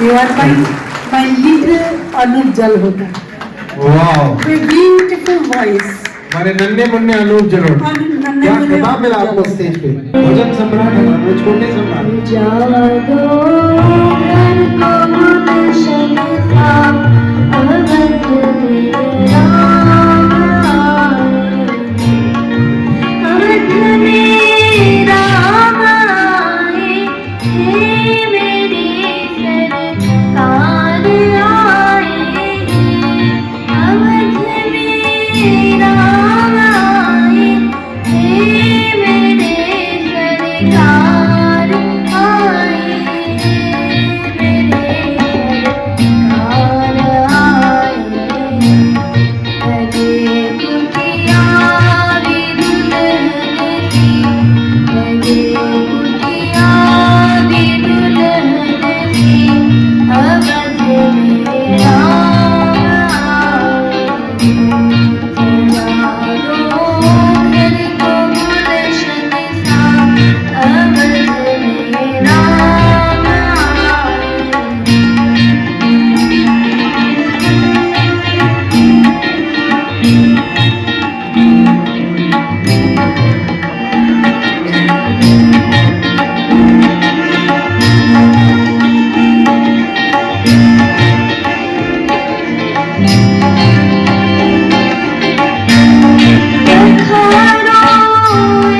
You are my little Anup Jalhota. Wow. With beautiful voice. हमारे नन्हे मुन्ने अनूप जलोटा। क्या खिताब मिला आपको स्टेज पे? भजन सम्राट हमारे छोटे सम्राट। जादो घर को गुलशन था अवध में राम आए, अवध में राम आए, हे मेरे सरकार आए, अवध में राम आए, हे मेरे सरकार आए, मेरे सरकार आए, लगे कुटिया रे दुल्हन की, लगे कुटिया रे दुल्हन की, अवध में राम आए, सजा दो घर को गुलशन सा, अवध में राम आए।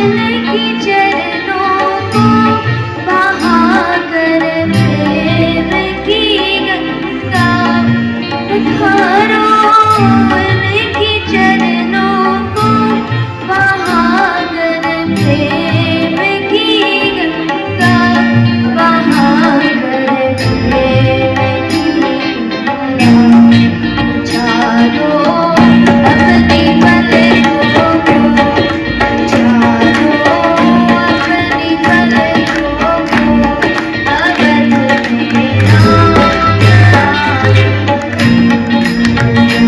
इनकी चरणों को बहाकर प्रेम की गंगा, इनकी चरणों को बहाकर प्रेम की गंगा, बहाकर प्रेम की गंगा, चारों अपनी पलकों को, चारों अपनी पलकों को, अवध में राम आए,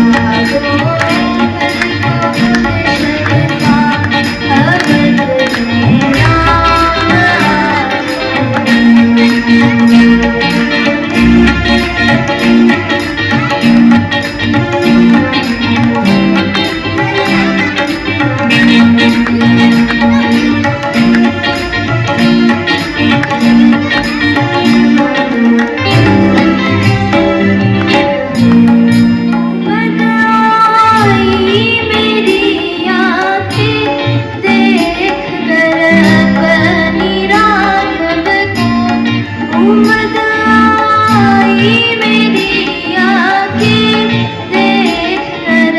चारों घर को गुलशन था, अवध में राम बनाई मेरी आँखें देख कर अपनी राघव को, उमद आई मेरी आँखें देख कर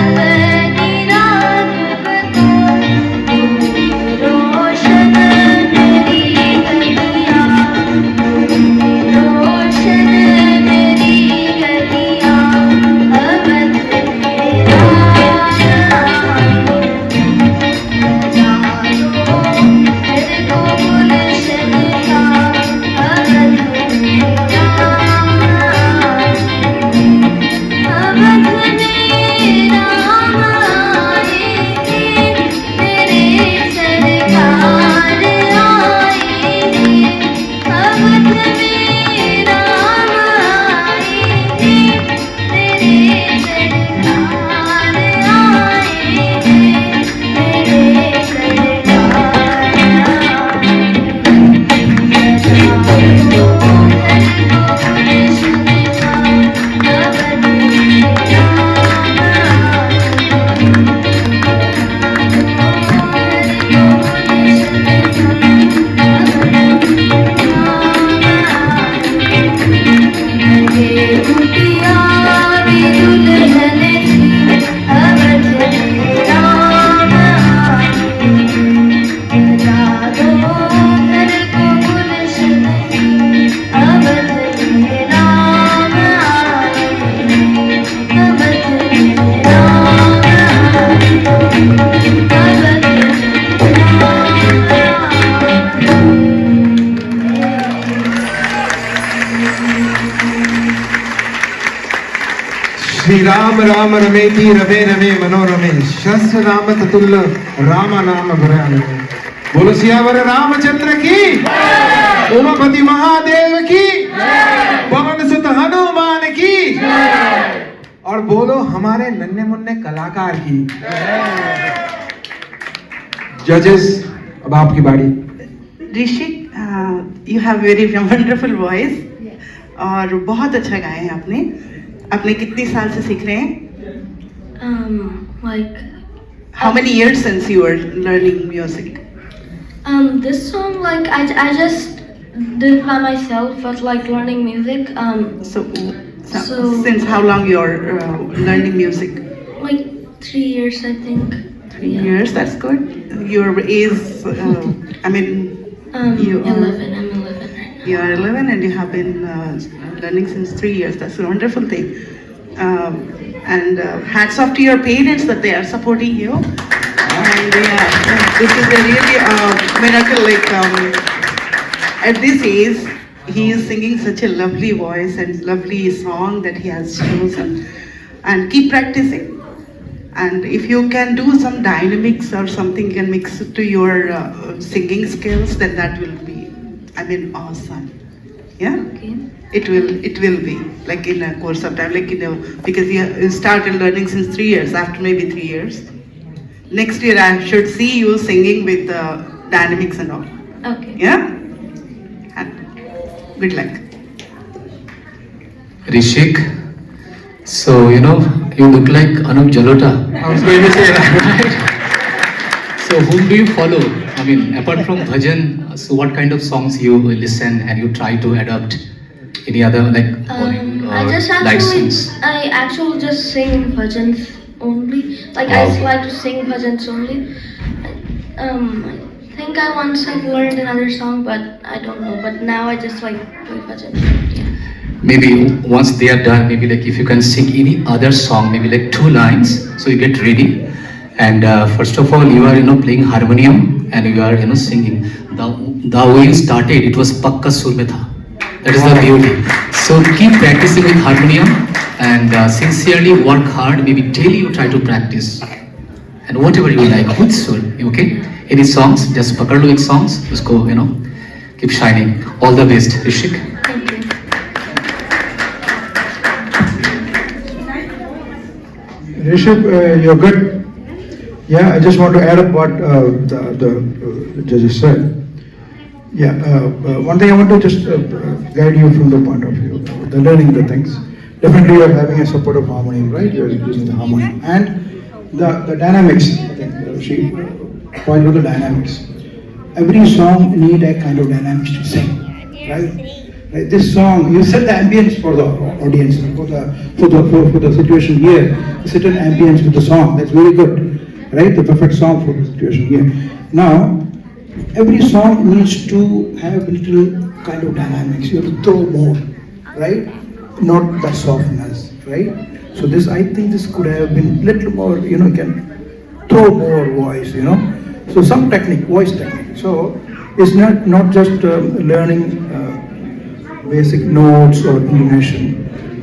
अपनी राघव को, रोशन मेरी गलियाँ, रोशन मेरी गलियाँ, अवध में राम आए, चारों घर को गुलशन था, अवध में राम आए, अवध में राम आए, मेरे सरकार आए, अवध में राम आए, मेरे सरकार आए, मेरे सरकार कुटिया रे दुल्हन की, अवध में राम आए, सजा दो घर को गुलशन की, अवध में राम आए, अवध में राम आए, अवध में श्री राम राम रमेति रमे रमे मनोरमे, शस्त्र नाम ततुल्य राम नाम भयानमे। बोलो सियावर रामचंद्र की, उमापति महादेव की, पवन बोलो हमारे नन्हे मुन्ने कलाकार की। जजेस, अब आपकी बारी। Rishik, you have very wonderful voice और बहुत अच्छा गाया है आपने। आपने कितनी साल से सीख रहे हैं? Like how many years since you are learning music? this song, like I just did by myself, but like learning music. So So- since how long you are learning music? Like 3 years, I think. 3 Yeah. years, that's good. Your age, I mean, you are- 11. I'm 11 right now. you are 11 and you have been learning since 3 years. That's a wonderful thing. And hats off to your parents that they are supporting you. And this is a really miracle. Like at this age, he is singing such a lovely voice and lovely song that he has chosen. And keep practicing. And if you can do some dynamics or something, you can mix it to your singing skills, then that will be, I mean, awesome. Yeah. Okay. It will be like in a course of time, like because you started learning since 3 years. After maybe 3 years, next year I should see you singing with dynamics and all. Okay. Yeah. And good luck. Rishik, so you look like Anup Jalota. I was going to say that. So whom do you follow? I mean, apart from bhajan, so what kind of songs you listen and you try to adapt? Any other like Bollywood I or just light songs? actually just sing bhajans only. Like I Wow. just like to sing bhajans only. I think I once have learned another song, but I don't know. But now I just like do bhajans. Yeah. Maybe once they are done, maybe like if you can sing any other song, maybe like 2 lines, so you get ready. And first of all, you are playing harmonium and you are singing. The way you started, it was pakka sur mein tha. That is the beauty. So keep practicing with harmonium and sincerely work hard. Maybe daily you try to practice. And whatever you like with sur, okay? Any songs, just pakad lo ek songs, usko keep shining. All the best, Rishik. Thank you. Rishabh, you're good. Yeah, I just want to add up what the judges said. Yeah, one thing I want to just guide you from the point of view, the learning the things. Definitely you're having a supportive harmony, right? You're using the harmony. And the dynamics, I think she pointed out the dynamics. Every song need a kind of dynamics to sing, right? Like this song, you set the ambience for the audience, for the situation here. You set an ambience with the song. That's very good, right? The perfect song for the situation here. Now, every song needs to have a little kind of dynamics. You have to throw more, right? Not that softness, right? So this, I think, this could have been little more. You can throw more voice. So some technique, voice technique. So it's not just learning. Basic notes or intonation.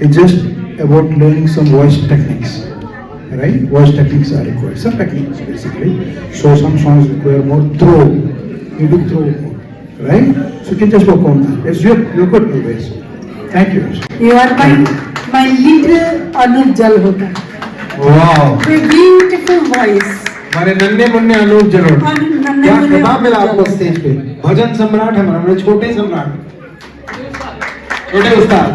It's just about learning some voice techniques, right? Voice techniques are required. Some techniques basically. So some songs require more throw. You do throw more, right? So you can just work on that. Yes, you're good always. Thank you. You are my little Anup Jalhota. वाह, A beautiful voice. हमारे नन्हे मुन्ने अनूप जलोटा। नन्हे क्या मुन्ने खिताब मिला अनूप आपको जलोटा। स्टेज पे? भजन सम्राट है हमारे छोटे सम्राट, छोटे उस्ताद।